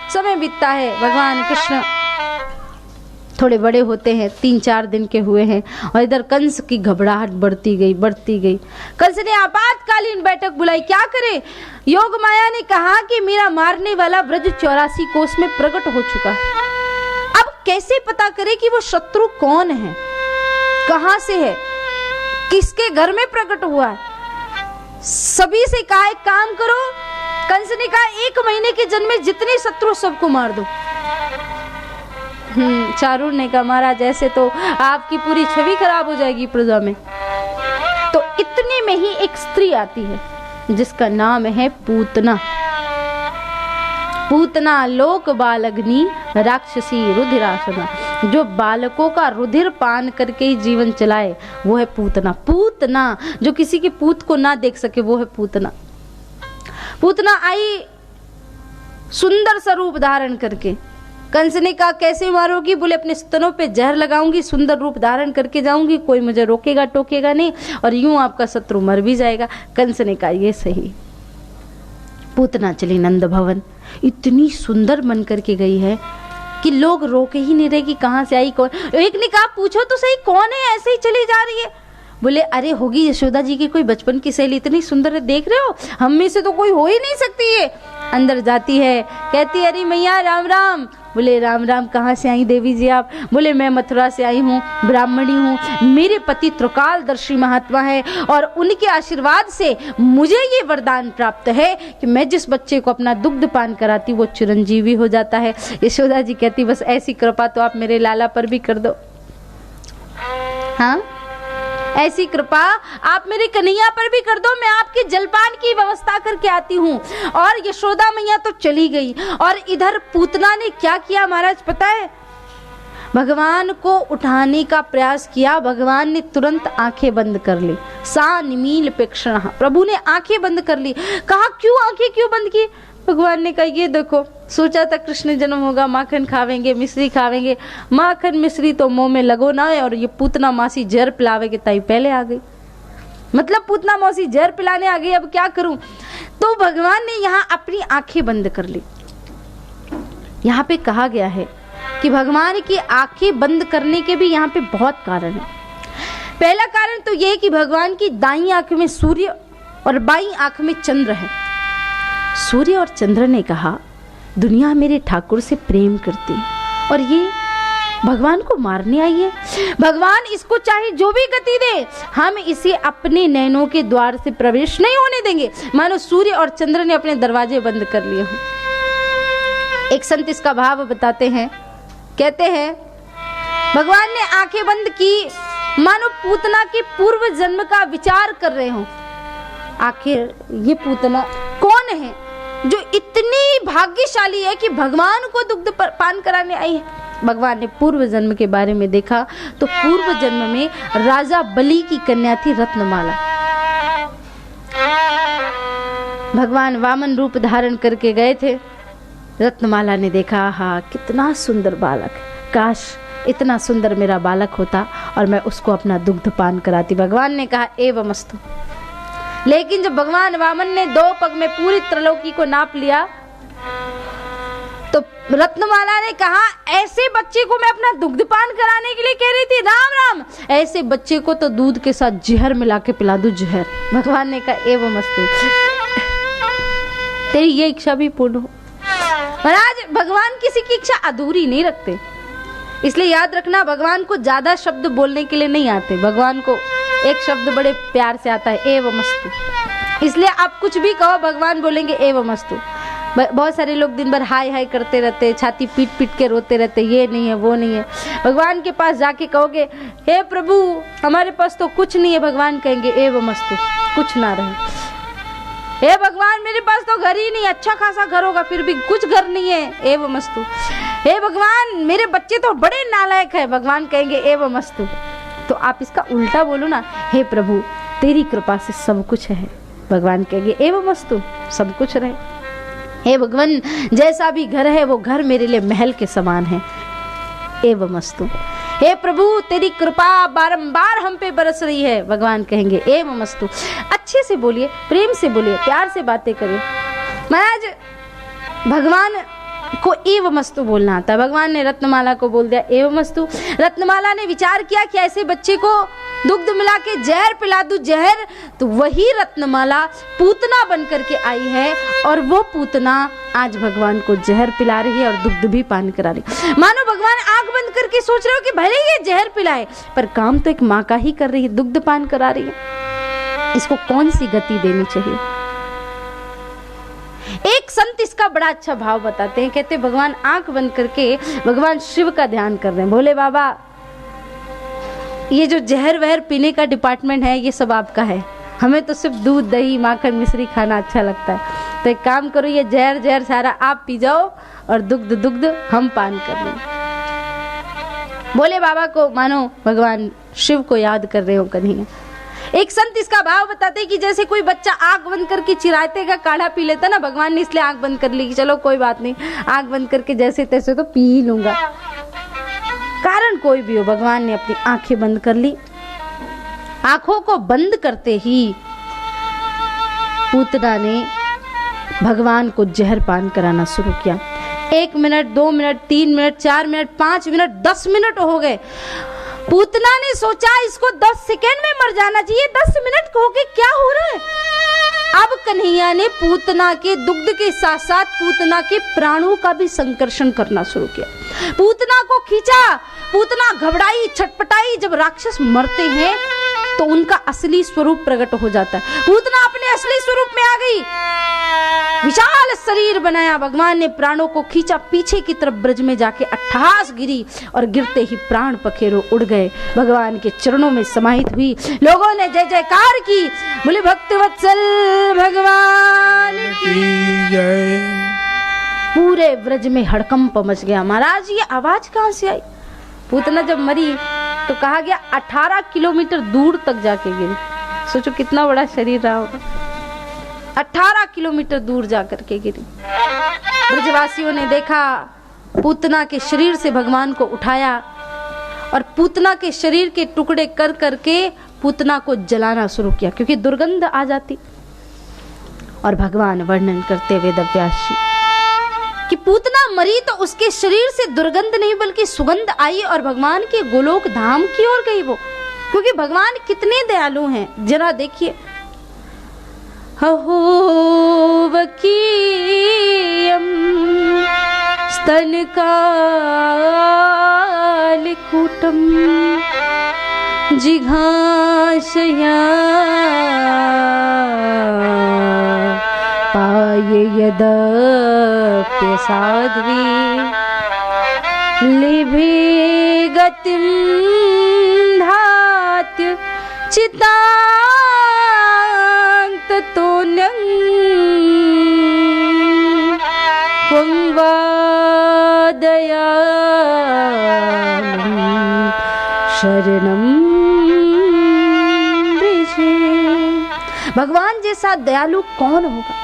समय बीतता है, भगवान कृष्ण थोड़े बड़े होते हैं, 3-4 दिन के हुए हैं, और इधर कंस की घबराहट बढ़ती गई। कंस ने आपातकालीन बैठक बुलाई। क्या करे? योग माया ने कहा कि मेरा मारने वाला ब्रज 84 कोस में प्रकट हो चुका है। अब कैसे पता करे कि वो शत्रु कौन है, कहां से है, किसके घर में प्रकट हुआ है? सभी से कहा एक काम करो, कंस ने कहा 1 महीने के जन्म में जितने शत्रु सबको मार दो। चारुर ने कहा महाराज ऐसे तो आपकी पूरी छवि खराब हो जाएगी प्रजा में। तो इतने में ही एक स्त्री आती है जिसका नाम है पूतना। पूतना लोक बालग्नि राक्षसी रुधिरासना, जो बालकों का रुधिर पान करके ही जीवन चलाए वो है पूतना। पूतना जो किसी के पूत को ना देख सके वो है पूतना। पूतना आई सुंदर सा रूप धारण करके। कंस ने कहा कैसे मारोगी? बोले अपने स्तनों पे जहर लगाऊंगी, सुंदर रूप धारण करके जाऊंगी, कोई मुझे रोकेगा टोकेगा नहीं, और यूं आपका शत्रु मर भी जाएगा। कंस ने कहा ये सही। पूतना चली नंद भवन, इतनी सुंदर बन करके गई है कि लोग रोके ही नहीं रहे कि कहां से आई, कौन। एक ने कहा पूछो तो सही कौन है, ऐसे ही चली जा रही है। बोले अरे होगी यशोदा जी की कोई बचपन की सहेली, इतनी सुंदर है, देख रहे हो, हम में से तो कोई हो ही नहीं सकती है। अंदर जाती है, कहती अरे मैया राम राम। बोले राम राम, कहाँ से आई देवी जी आप? बोले मैं मथुरा से आई हूँ, ब्राह्मणी हूँ, मेरे पति त्रिकालदर्शी महात्मा है, और उनके आशीर्वाद से मुझे ये वरदान प्राप्त है कि मैं जिस बच्चे को अपना दुग्ध पान कराती वो चिरंजीवी हो जाता है। यशोदा जी कहती बस ऐसी कृपा तो आप मेरे लाला पर भी कर दो। हाँ, ऐसी कृपा आप मेरे कन्हैया पर भी कर दो, मैं आपके जलपान की व्यवस्था करके आती हूँ। और यशोदा मैया तो चली गई, और इधर पूतना ने क्या किया महाराज पता है? भगवान को उठाने का प्रयास किया, भगवान ने तुरंत आंखें बंद कर ली। सा निमील पेक्षण, प्रभु ने आंखें बंद कर ली। कहा क्यों आंखें क्यों बंद की? भगवान ने कहा ये देखो, सोचा था कृष्ण जन्म होगा, माखन खावेंगे, मिश्री खावेंगे, माखन मिश्री तो मुंह में लगो ना है, और ये पूतना मासी जहर पिलावे के ताई पहले आ गई। मतलब पूतना मौसी जहर पिलाने आ गई, अब क्या करूं? तो भगवान ने यहाँ अपनी आंखें बंद कर ली। यहाँ पे कहा गया है कि भगवान की आंखें बंद करने के भी यहाँ पे बहुत कारण है। पहला कारण तो ये कि भगवान की दाईं आंख में सूर्य और बाईं आंख में चंद्र है। सूर्य और चंद्र ने कहा दुनिया मेरे ठाकुर से प्रेम करती है और ये भगवान को मारने आई है। भगवान इसको चाहे जो भी गति दे, हम इसे अपने नैनों के द्वार से प्रवेश नहीं होने देंगे। मानो सूर्य और चंद्र ने अपने दरवाजे बंद कर लिए हों। एक संत इसका भाव बताते हैं, कहते हैं भगवान ने आंखें बंद की मानो पूतना के पूर्व जन्म का विचार कर रहे हो। आखिर ये पूतना कौन है जो इतनी भाग्यशाली है कि भगवान को दुग्ध पान कराने आई है? भगवान ने पूर्व जन्म के बारे में देखा तो पूर्व जन्म में राजा बलि की कन्या थी रत्नमाला। भगवान वामन रूप धारण करके गए थे। रत्नमाला ने देखा, हाँ कितना सुंदर बालक, काश इतना सुंदर मेरा बालक होता और मैं उसको अपना दुग्ध पान कराती। भगवान ने कहा एवमस्तु। लेकिन जब भगवान वामन ने 2 पग में पूरी त्रैलोकी को नाप लिया तो रत्नमाला ने कहा ऐसे बच्चे को मैं अपना दुग्ध पान कराने के लिए कह रही थी, राम राम, ऐसे बच्चे को तो दूध के साथ जहर मिला के पिला दूं, जहर। भगवान ने कहा एवमस्तु, तेरी ये इच्छा भी पूर्ण हो। महाराज भगवान किसी की इच्छा अधूरी नहीं रखते, इसलिए याद रखना भगवान को ज्यादा शब्द बोलने के लिए नहीं आते। भगवान को एक शब्द बड़े प्यार से आता है एवमस्तु। इसलिए आप कुछ भी कहो भगवान बोलेंगे एवमस्तु। बहुत सारे लोग दिन भर हाय हाय करते रहते, छाती पीट पीट के रोते रहते, ये नहीं है वो नहीं है। भगवान के पास जाके कहोगे हे प्रभु हमारे पास तो कुछ नहीं है, भगवान कहेंगे एवमस्तु, कुछ ना रहे। हे भगवान मेरे पास तो घर ही नहीं, अच्छा खासा घर होगा फिर भी कुछ घर नहीं है, एवमस्तु। हे भगवान मेरे बच्चे तो बड़े नालायक है, भगवान कहेंगे एवमस्तु। तो आप इसका उल्टा बोलो ना, हे प्रभु तेरी कृपा से सब कुछ है, भगवान कहेंगे एवमस्तु, सब कुछ रहे। हे भगवान जैसा भी घर है वो घर मेरे लिए महल के समान है, एवमस्तु। हे प्रभु तेरी कृपा बारंबार हम पे बरस रही है, भगवान कहेंगे एवमस्तु। अच्छे से बोलिए, प्रेम से बोलिए, प्यार से बातें करिए। महाराज भगवान को एवमस्तु बोलना आता है। भगवान ने रत्नमाला को बोल दिया एवमस्तु। रत्नमाला ने विचार किया कि ऐसे बच्चे को दुग्ध मिला के जहर पिला दूं, जहर, तो वही रत्नमाला पूतना बन करके आई है और वो पूतना आज भगवान को जहर पिला रही है और दुग्ध भी पान करा रही है। मानो भगवान आंख बंद करके सोच रहे हो कि भले ये जहर पिलाए पर काम तो एक माँ का ही कर रही है, दुग्ध पान करा रही है, इसको कौन सी गति देनी चाहिए। एक संत इसका बड़ा अच्छा भाव बताते हैं, कहते भगवान आंख बंद करके भगवान शिव का ध्यान कर रहे हैं, भोले बाबा ये जो जहर वहर पीने का डिपार्टमेंट है ये सब आपका है, हमें तो सिर्फ दूध दही माखन मिश्री खाना अच्छा लगता है, तो एक काम करो ये जहर जहर सारा आप पी जाओ और दुग्ध दुग्ध हम पान कर लें। भोले बाबा को मानो भगवान शिव को याद कर रहे हो कन्हैया। एक संत इसका भाव बताते कि जैसे कोई बच्चा आंख बंद करके चिरायते का काढ़ा पी लेता ना, भगवान ने इसलिए आंख बंद कर ली कि चलो कोई बात नहीं, आंख बंद करके जैसे तैसे तो पी ही लूंगा, कारण कोई भी हो, भगवान ने अपनी आंखें बंद कर ली। आंखों को बंद करते ही पूतना ने भगवान को जहर पान कराना शुरू किया। 1 minute 2 minute 3 minute 4 minute 5 minute 10 minute हो गए। पूतना ने सोचा इसको 10 सेकेंड में मर जाना चाहिए, 10 मिनट हो गए, क्या हो रहा है। अब कन्हैया ने पूतना के दुग्ध के साथ साथ पूतना के प्राणों का भी संकर्षण करना शुरू किया, पूतना को खींचा। पूतना घबराई छटपटाई, जब राक्षस मरते हैं तो उनका असली स्वरूप प्रकट हो जाता है। पूतना अपने असली स्वरूप में आ गई, विशाल शरीर बनाया, भगवान ने प्राणों को खींचा, पीछे की तरफ ब्रज में जाके अट्ठहास गिरी और गिरते ही प्राण पखेरु उड़ गए, भगवान के चरणों में समाहित हुई। लोगों ने जय जयकार की, बोले भक्तवत्सल भगवान की जय। पूरे ब्रज में हड़कंप मच गया। महाराज ये आवाज कहां से आई। पूतना जब मरी तो कहा गया 18 किलोमीटर दूर तक जाके गिरी। सोचो कितना बड़ा शरीर रहा होगा, 18 किलोमीटर दूर जाकर के गिरी। ब्रजवासियों ने देखा, पूतना के शरीर से भगवान को उठाया और पूतना के शरीर के टुकड़े कर करके पूतना को जलाना शुरू किया, क्योंकि दुर्गंध आ जाती। और भगवान वर्णन करते वेदव्यास जी कि पूतना मरी तो उसके शरीर से दुर्गंध नहीं बल्कि सुगंध आई और भगवान के गोलोक धाम की ओर गई वो, क्योंकि भगवान कितने दयालु हैं, जरा देखिए। अहो वकीयम स्तनकालकूटम जिघांसया पाये यदप्य साध्वी लिभे गतिं धात्य चितांत तोन्यं पंवादयामि शरणं ब्रजे। भगवान जैसा दयालु कौन होगा,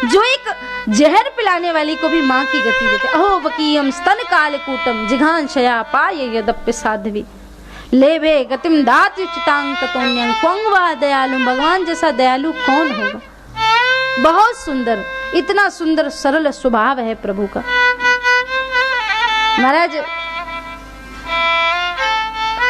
जो एक जहर पिलाने वाली को भी माँ की गति देते। अहो वकीयम स्तन कालकूटम जिघांसया पाये यदप्य साध्वी लेभे गतिम दाति चितांग ततोन्यं क्वंवा दयालु। भगवान जैसा दयालु कौन होगा। बहुत सुंदर, इतना सुंदर सरल स्वभाव है प्रभु का। महाराज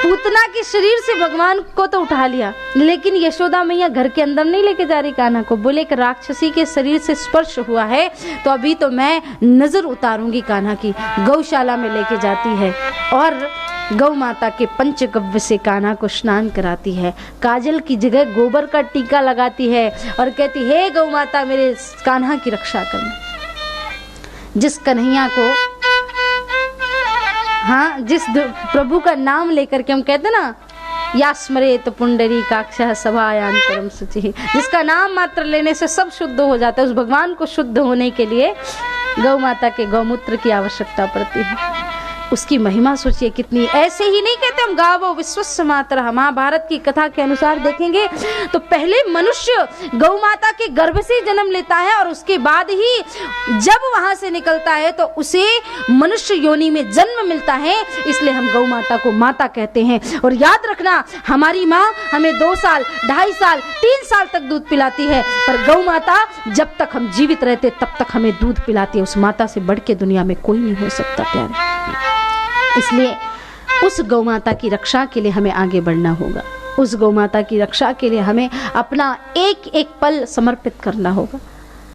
पूतना के शरीर से भगवान को तो उठा लिया, लेकिन यशोदा मैया घर के अंदर नहीं लेके जा रही कान्हा को। बोले कि राक्षसी के शरीर से स्पर्श हुआ है तो अभी तो मैं नजर उतारूंगी कान्हा की। गौशाला में लेके जाती है और गौ माता के पंचगव्य से कान्हा को स्नान कराती है, काजल की जगह गोबर का टीका लगाती है और कहती हे गौ माता मेरे कान्हा की रक्षा करना। जिस कन्हैया को, हाँ, जिस प्रभु का नाम लेकर के हम कहते ना या स्मरेत पुंडरीकाक्षः सभायांतरम शुचिः, जिसका नाम मात्र लेने से सब शुद्ध हो जाता है, उस भगवान को शुद्ध होने के लिए गौ माता के गौमूत्र की आवश्यकता पड़ती है। उसकी महिमा सोचिए कितनी। ऐसे ही नहीं कहते हम गावो विश्वस्य मातरः। महाभारत की कथा के अनुसार देखेंगे तो पहले मनुष्य गौ माता के गर्भ से जन्म लेता है और उसके बाद ही जब वहां से निकलता है तो उसे मनुष्य योनि में जन्म मिलता है। इसलिए हम गौ माता को माता कहते हैं। और याद रखना, हमारी माँ हमें 2 साल, 2.5 साल, 3 साल तक दूध पिलाती है, पर गौ माता जब तक हम जीवित रहते तब तक हमें दूध पिलाती है। उस माता से बढ़ के दुनिया में कोई नहीं हो सकता प्यारे। इसलिए उस गौ माता की रक्षा के लिए हमें आगे बढ़ना होगा। उस गौ माता की रक्षा के लिए हमें अपना एक एक पल समर्पित करना होगा।